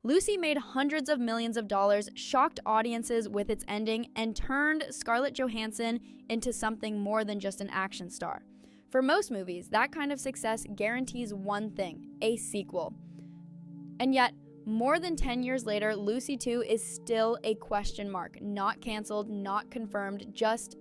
Lucy made hundreds of millions of dollars, shocked audiences with its ending, and turned Scarlett Johansson into something more than just an action star. For most movies, that kind of success guarantees one thing: a sequel. And yet, more than 10 years later, Lucy 2 is still a question mark. Not canceled, not confirmed, just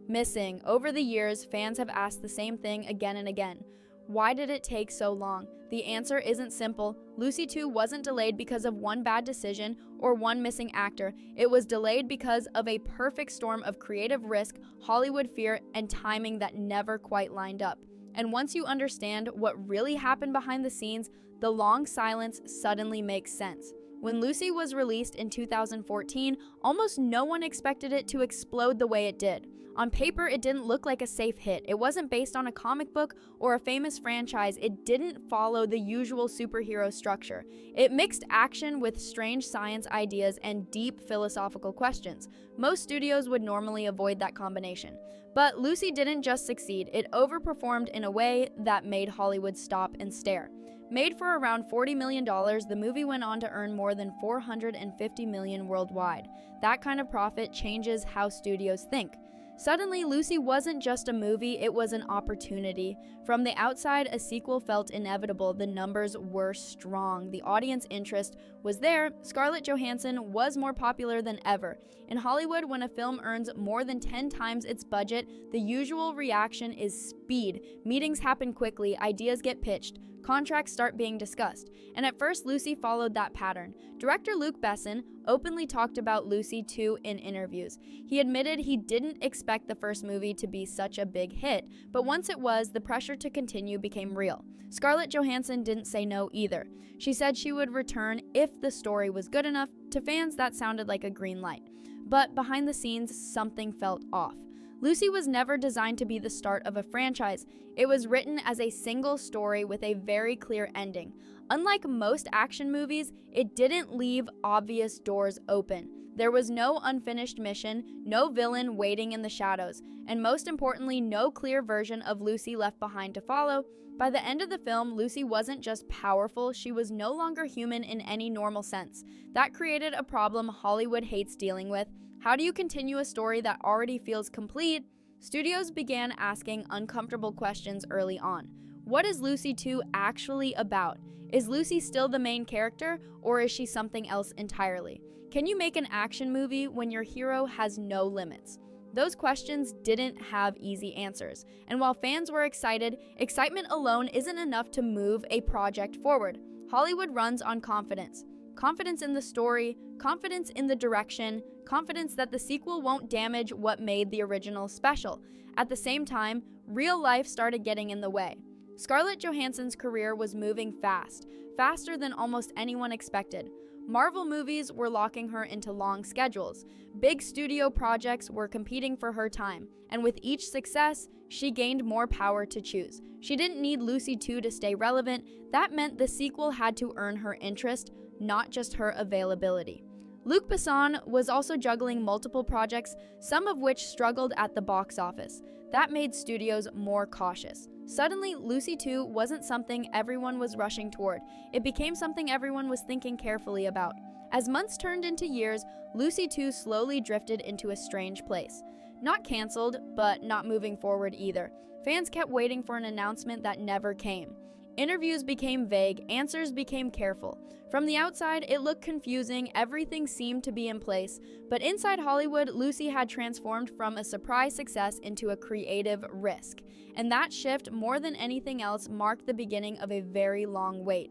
missing. Over the years, fans have asked the same thing again and again. Why did it take so long? The answer isn't simple. Lucy 2 wasn't delayed because of one bad decision or one missing actor. It was delayed because of a perfect storm of creative risk, Hollywood fear, and timing that never quite lined up. And once you understand what really happened behind the scenes, the long silence suddenly makes sense. When Lucy was released in 2014, almost no one expected it to explode the way it did. On paper, it didn't look like a safe hit. It wasn't based on a comic book or a famous franchise. It didn't follow the usual superhero structure. It mixed action with strange science ideas and deep philosophical questions. Most studios would normally avoid that combination. But Lucy didn't just succeed. It overperformed in a way that made Hollywood stop and stare. Made for around $40 million, the movie went on to earn more than $450 million worldwide. That kind of profit changes how studios think. Suddenly, Lucy wasn't just a movie, it was an opportunity. From the outside, a sequel felt inevitable. The numbers were strong. The audience interest was there. Scarlett Johansson was more popular than ever. In Hollywood, when a film earns more than 10 times its budget, the usual reaction is speed. Meetings happen quickly, ideas get pitched, contracts start being discussed. And at first, Lucy followed that pattern. Director Luc Besson openly talked about Lucy 2 in interviews. He admitted he didn't expect the first movie to be such a big hit, but once it was, the pressure to continue became real. Scarlett Johansson didn't say no either. She said she would return if the story was good enough. To fans, that sounded like a green light. But behind the scenes, something felt off. Lucy was never designed to be the start of a franchise. It was written as a single story with a very clear ending. Unlike most action movies, it didn't leave obvious doors open. There was no unfinished mission, no villain waiting in the shadows, and most importantly, no clear version of Lucy left behind to follow. By the end of the film, Lucy wasn't just powerful, she was no longer human in any normal sense. That created a problem Hollywood hates dealing with. How do you continue a story that already feels complete? Studios began asking uncomfortable questions early on. What is Lucy 2 actually about? Is Lucy still the main character, or is she something else entirely? Can you make an action movie when your hero has no limits? Those questions didn't have easy answers. And while fans were excited, excitement alone isn't enough to move a project forward. Hollywood runs on confidence. Confidence in the story, confidence in the direction, confidence that the sequel won't damage what made the original special. At the same time, real life started getting in the way. Scarlett Johansson's career was moving fast, faster than almost anyone expected. Marvel movies were locking her into long schedules. Big studio projects were competing for her time, and with each success, she gained more power to choose. She didn't need Lucy 2 to stay relevant. That meant the sequel had to earn her interest, not just her availability. Luc Besson was also juggling multiple projects, some of which struggled at the box office. That made studios more cautious. Suddenly, Lucy 2 wasn't something everyone was rushing toward. It became something everyone was thinking carefully about. As months turned into years, Lucy 2 slowly drifted into a strange place. Not canceled, but not moving forward either. Fans kept waiting for an announcement that never came. Interviews became vague, answers became careful. From the outside, it looked confusing, everything seemed to be in place, but inside Hollywood, Lucy had transformed from a surprise success into a creative risk. And that shift, more than anything else, marked the beginning of a very long wait.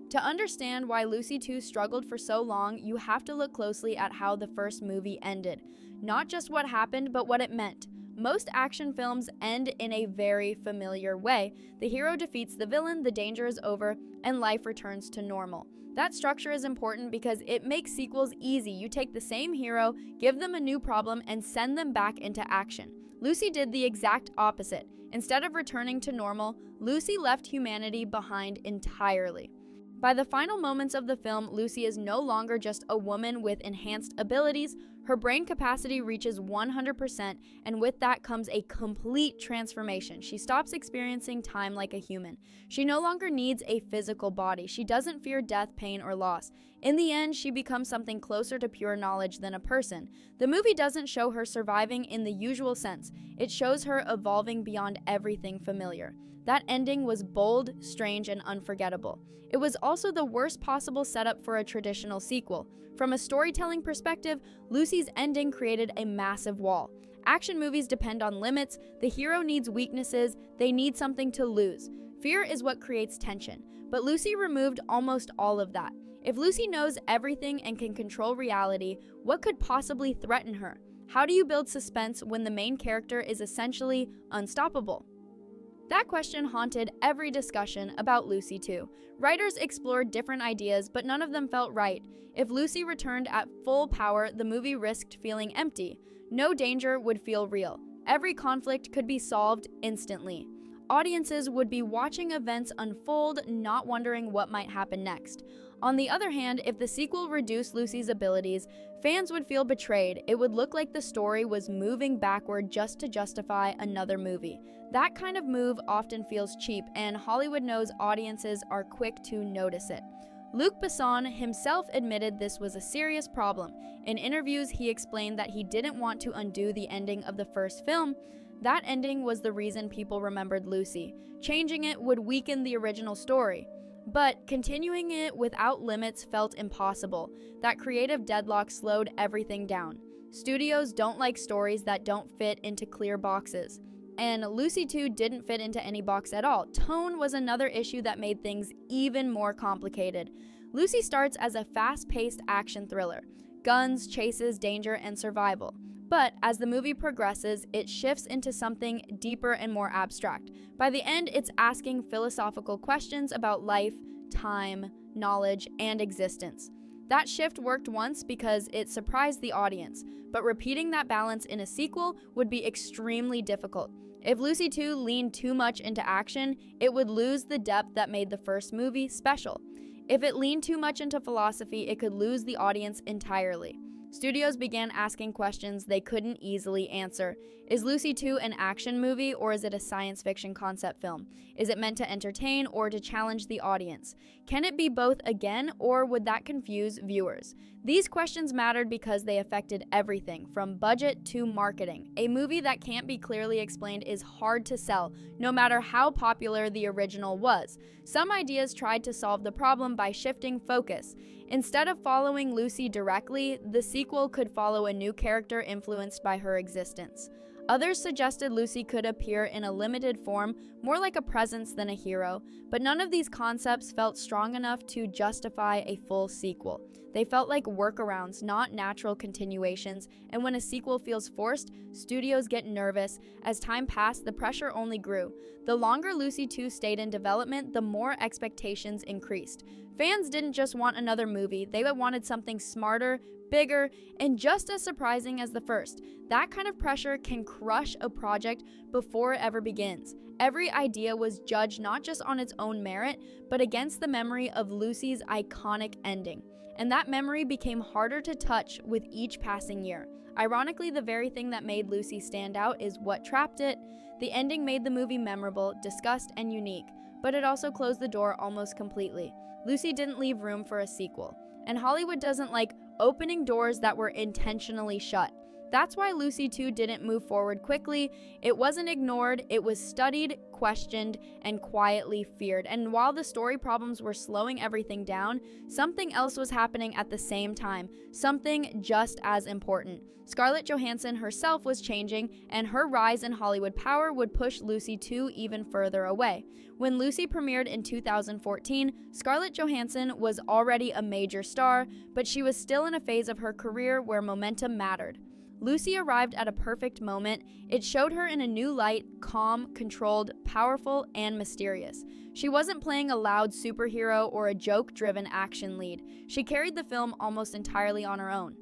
To understand why Lucy 2 struggled for so long, you have to look closely at how the first movie ended. Not just what happened, but what it meant. Most action films end in a very familiar way. The hero defeats the villain, the danger is over, and life returns to normal. That structure is important because it makes sequels easy. You take the same hero, give them a new problem, and send them back into action. Lucy did the exact opposite. Instead of returning to normal, Lucy left humanity behind entirely. By the final moments of the film, Lucy is no longer just a woman with enhanced abilities. Her brain capacity reaches 100%, and with that comes a complete transformation. She stops experiencing time like a human. She no longer needs a physical body. She doesn't fear death, pain, or loss. In the end, she becomes something closer to pure knowledge than a person. The movie doesn't show her surviving in the usual sense. It shows her evolving beyond everything familiar. That ending was bold, strange, and unforgettable. It was also the worst possible setup for a traditional sequel. From a storytelling perspective, Lucy's ending created a massive wall. Action movies depend on limits, the hero needs weaknesses, they need something to lose. Fear is what creates tension, but Lucy removed almost all of that. If Lucy knows everything and can control reality, what could possibly threaten her? How do you build suspense when the main character is essentially unstoppable? That question haunted every discussion about Lucy 2. Writers explored different ideas, but none of them felt right. If Lucy returned at full power, the movie risked feeling empty. No danger would feel real. Every conflict could be solved instantly. Audiences would be watching events unfold, not wondering what might happen next. On the other hand, if the sequel reduced Lucy's abilities, fans would feel betrayed. It would look like the story was moving backward just to justify another movie. That kind of move often feels cheap, and Hollywood knows audiences are quick to notice it. Luc Besson himself admitted this was a serious problem. In interviews, he explained that he didn't want to undo the ending of the first film. That ending was the reason people remembered Lucy. Changing it would weaken the original story. But continuing it without limits felt impossible. That creative deadlock slowed everything down. Studios don't like stories that don't fit into clear boxes. And Lucy 2 didn't fit into any box at all. Tone was another issue that made things even more complicated. Lucy starts as a fast-paced action thriller. Guns, chases, danger, and survival. But as the movie progresses, it shifts into something deeper and more abstract. By the end, it's asking philosophical questions about life, time, knowledge, and existence. That shift worked once because it surprised the audience, but repeating that balance in a sequel would be extremely difficult. If Lucy 2 leaned too much into action, it would lose the depth that made the first movie special. If it leaned too much into philosophy, it could lose the audience entirely. Studios began asking questions they couldn't easily answer. Is Lucy 2 an action movie, or is it a science fiction concept film? Is it meant to entertain or to challenge the audience? Can it be both again, or would that confuse viewers? These questions mattered because they affected everything, from budget to marketing. A movie that can't be clearly explained is hard to sell, no matter how popular the original was. Some ideas tried to solve the problem by shifting focus. Instead of following Lucy directly, the sequel could follow a new character influenced by her existence. Others suggested Lucy could appear in a limited form, more like a presence than a hero, but none of these concepts felt strong enough to justify a full sequel. They felt like workarounds, not natural continuations, and when a sequel feels forced, studios get nervous. As time passed, the pressure only grew. The longer Lucy 2 stayed in development, the more expectations increased. Fans didn't just want another movie, they wanted something smarter, bigger, and just as surprising as the first. That kind of pressure can crush a project before it ever begins. Every idea was judged not just on its own merit, but against the memory of Lucy's iconic ending. And that memory became harder to touch with each passing year. Ironically, the very thing that made Lucy stand out is what trapped it. The ending made the movie memorable, discussed, and unique, but it also closed the door almost completely. Lucy didn't leave room for a sequel. And Hollywood doesn't like opening doors that were intentionally shut. That's why Lucy 2 didn't move forward quickly. It wasn't ignored, it was studied, questioned, and quietly feared. And while the story problems were slowing everything down, something else was happening at the same time, something just as important. Scarlett Johansson herself was changing, and her rise in Hollywood power would push Lucy 2 even further away. When Lucy premiered in 2014, Scarlett Johansson was already a major star, but she was still in a phase of her career where momentum mattered. Lucy arrived at a perfect moment. It showed her in a new light, calm, controlled, powerful, and mysterious. She wasn't playing a loud superhero or a joke-driven action lead. She carried the film almost entirely on her own.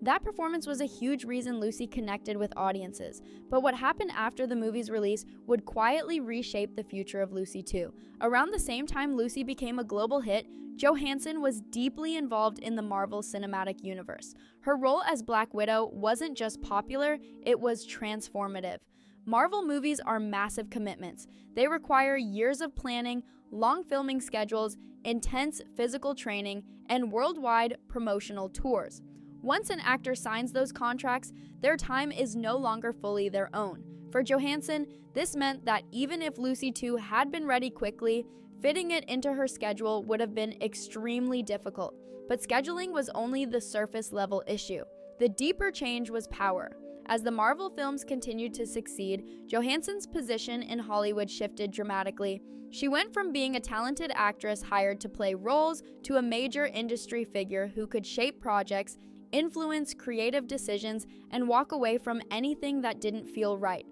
That performance was a huge reason Lucy connected with audiences, but what happened after the movie's release would quietly reshape the future of Lucy 2. Around the same time Lucy became a global hit, Johansson was deeply involved in the Marvel Cinematic Universe. Her role as Black Widow wasn't just popular, it was transformative. Marvel movies are massive commitments. They require years of planning, long filming schedules, intense physical training, and worldwide promotional tours. Once an actor signs those contracts, their time is no longer fully their own. For Johansson, this meant that even if Lucy 2 had been ready quickly, fitting it into her schedule would have been extremely difficult. But scheduling was only the surface level issue. The deeper change was power. As the Marvel films continued to succeed, Johansson's position in Hollywood shifted dramatically. She went from being a talented actress hired to play roles to a major industry figure who could shape projects, influence creative decisions, and walk away from anything that didn't feel right.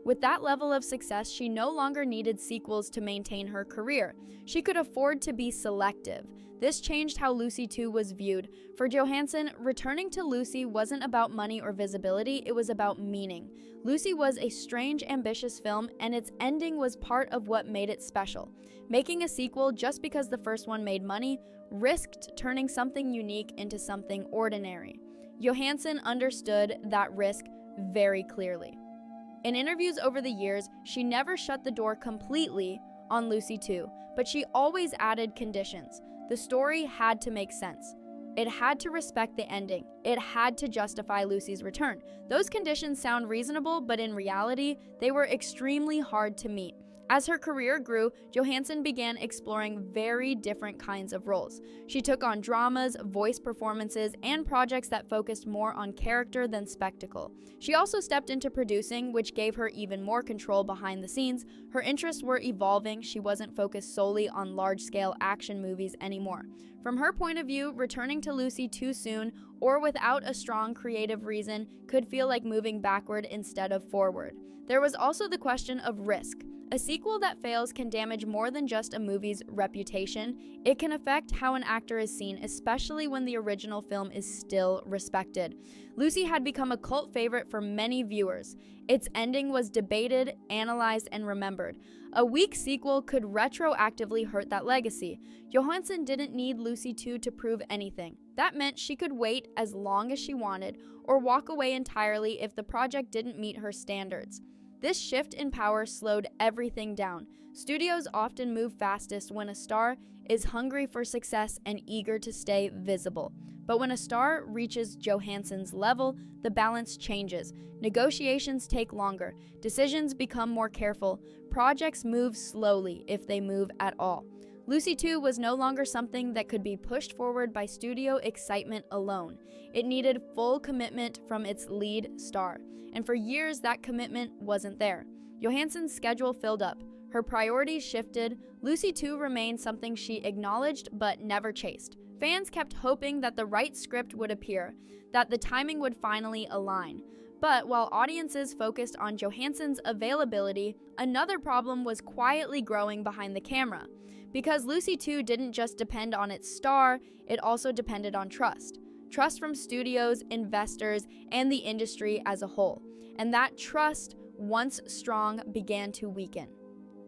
With that level of success, she no longer needed sequels to maintain her career. She could afford to be selective. This changed how Lucy 2 was viewed. For Johansson, returning to Lucy wasn't about money or visibility, it was about meaning. Lucy was a strange, ambitious film, and its ending was part of what made it special. Making a sequel just because the first one made money risked turning something unique into something ordinary. Johansson understood that risk very clearly. In interviews over the years, she never shut the door completely on Lucy 2, but she always added conditions. The story had to make sense. It had to respect the ending. It had to justify Lucy's return. Those conditions sound reasonable, but in reality, they were extremely hard to meet. As her career grew, Johansson began exploring very different kinds of roles. She took on dramas, voice performances, and projects that focused more on character than spectacle. She also stepped into producing, which gave her even more control behind the scenes. Her interests were evolving. She wasn't focused solely on large-scale action movies anymore. From her point of view, returning to Lucy too soon or without a strong creative reason could feel like moving backward instead of forward. There was also the question of risk. A sequel that fails can damage more than just a movie's reputation. It can affect how an actor is seen, especially when the original film is still respected. Lucy had become a cult favorite for many viewers. Its ending was debated, analyzed, and remembered. A weak sequel could retroactively hurt that legacy. Johansson didn't need Lucy 2 to prove anything. That meant she could wait as long as she wanted, or walk away entirely if the project didn't meet her standards. This shift in power slowed everything down. Studios often move fastest when a star is hungry for success and eager to stay visible. But when a star reaches Johansson's level, the balance changes. Negotiations take longer. Decisions become more careful. Projects move slowly, if they move at all. Lucy 2 was no longer something that could be pushed forward by studio excitement alone. It needed full commitment from its lead star. And for years, that commitment wasn't there. Johansson's schedule filled up. Her priorities shifted. Lucy 2 remained something she acknowledged but never chased. Fans kept hoping that the right script would appear, that the timing would finally align. But while audiences focused on Johansson's availability, another problem was quietly growing behind the camera. Because Lucy 2 didn't just depend on its star, it also depended on trust. Trust from studios, investors, and the industry as a whole. And that trust, once strong, began to weaken.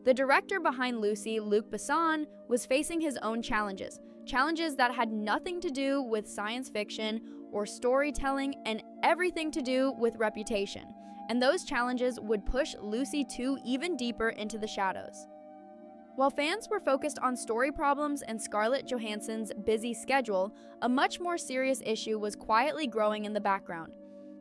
The director behind Lucy, Luc Besson, was facing his own challenges that had nothing to do with science fiction or storytelling and everything to do with reputation. And those challenges would push Lucy 2 even deeper into the shadows. While fans were focused on story problems and Scarlett Johansson's busy schedule, a much more serious issue was quietly growing in the background.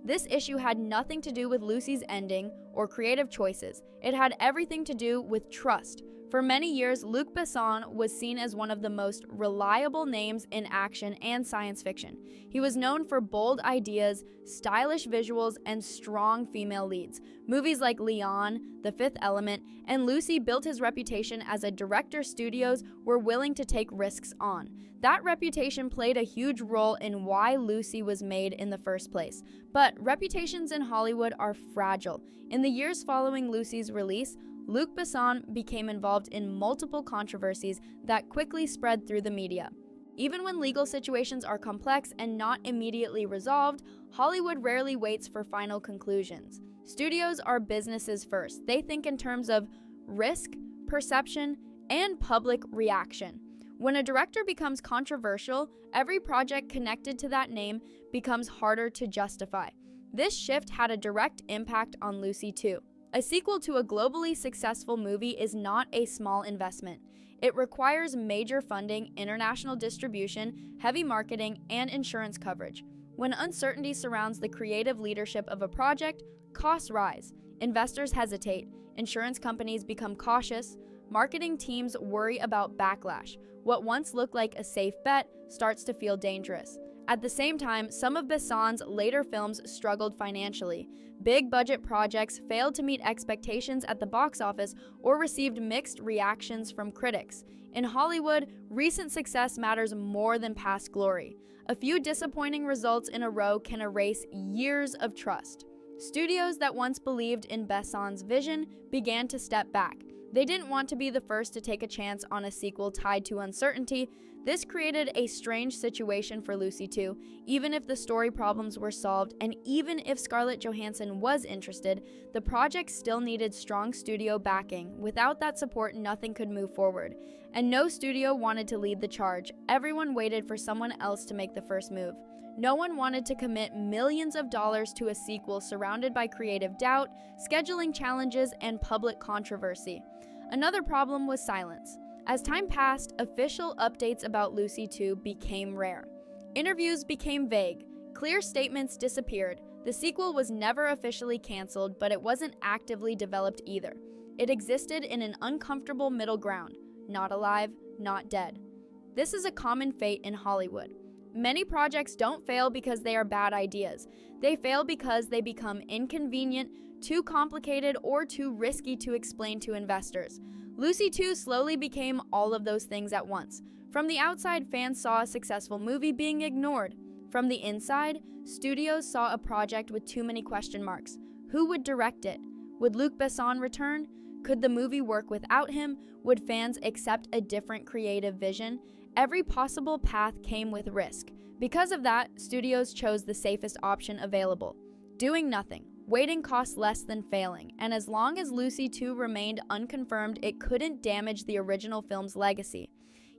This issue had nothing to do with Lucy's ending or creative choices. It had everything to do with trust. For many years, Luc Besson was seen as one of the most reliable names in action and science fiction. He was known for bold ideas, stylish visuals, and strong female leads. Movies like Leon, The Fifth Element, and Lucy built his reputation as a director studios were willing to take risks on. That reputation played a huge role in why Lucy was made in the first place. But reputations in Hollywood are fragile. In the years following Lucy's release, Luc Besson became involved in multiple controversies that quickly spread through the media. Even when legal situations are complex and not immediately resolved, Hollywood rarely waits for final conclusions. Studios are businesses first. They think in terms of risk, perception, and public reaction. When a director becomes controversial, every project connected to that name becomes harder to justify. This shift had a direct impact on Lucy 2. A sequel to a globally successful movie is not a small investment. It requires major funding, international distribution, heavy marketing, and insurance coverage. When uncertainty surrounds the creative leadership of a project, costs rise, investors hesitate, insurance companies become cautious, marketing teams worry about backlash. What once looked like a safe bet starts to feel dangerous. At the same time, some of Besson's later films struggled financially. Big budget projects failed to meet expectations at the box office or received mixed reactions from critics. In Hollywood, recent success matters more than past glory. A few disappointing results in a row can erase years of trust. Studios that once believed in Besson's vision began to step back. They didn't want to be the first to take a chance on a sequel tied to uncertainty. This created a strange situation for Lucy 2. Even if the story problems were solved, and even if Scarlett Johansson was interested, the project still needed strong studio backing. Without that support, nothing could move forward. And no studio wanted to lead the charge. Everyone waited for someone else to make the first move. No one wanted to commit millions of dollars to a sequel surrounded by creative doubt, scheduling challenges, and public controversy. Another problem was silence. As time passed, official updates about Lucy 2 became rare. Interviews became vague. Clear statements disappeared. The sequel was never officially canceled, but it wasn't actively developed either. It existed in an uncomfortable middle ground. Not alive, not dead. This is a common fate in Hollywood. Many projects don't fail because they are bad ideas. They fail because they become inconvenient, too complicated, or too risky to explain to investors. Lucy 2 slowly became all of those things at once. From the outside, fans saw a successful movie being ignored. From the inside, studios saw a project with too many question marks. Who would direct it? Would Luc Besson return? Could the movie work without him? Would fans accept a different creative vision? Every possible path came with risk. Because of that, studios chose the safest option available: doing nothing. Waiting costs less than failing, and as long as Lucy 2 remained unconfirmed, it couldn't damage the original film's legacy.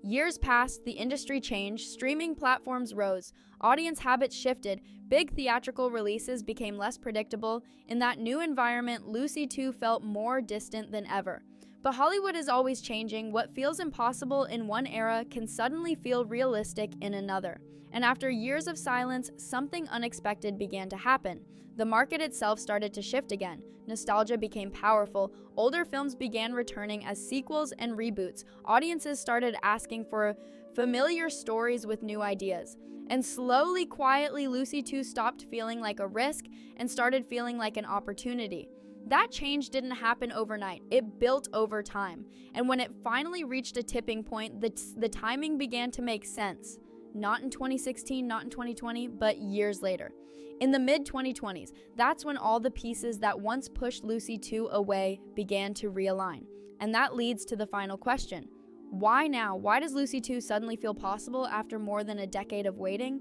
Years passed, the industry changed, streaming platforms rose, audience habits shifted, big theatrical releases became less predictable. In that new environment, Lucy 2 felt more distant than ever. But Hollywood is always changing. What feels impossible in one era can suddenly feel realistic in another. And after years of silence, something unexpected began to happen. The market itself started to shift again. Nostalgia became powerful. Older films began returning as sequels and reboots. Audiences started asking for familiar stories with new ideas. And slowly, quietly, Lucy 2 stopped feeling like a risk and started feeling like an opportunity. That change didn't happen overnight. It built over time. And when it finally reached a tipping point, the timing began to make sense. Not in 2016, not in 2020, but years later. In the mid-2020s, that's when all the pieces that once pushed Lucy 2 away began to realign. And that leads to the final question. Why now? Why does Lucy 2 suddenly feel possible after more than a decade of waiting?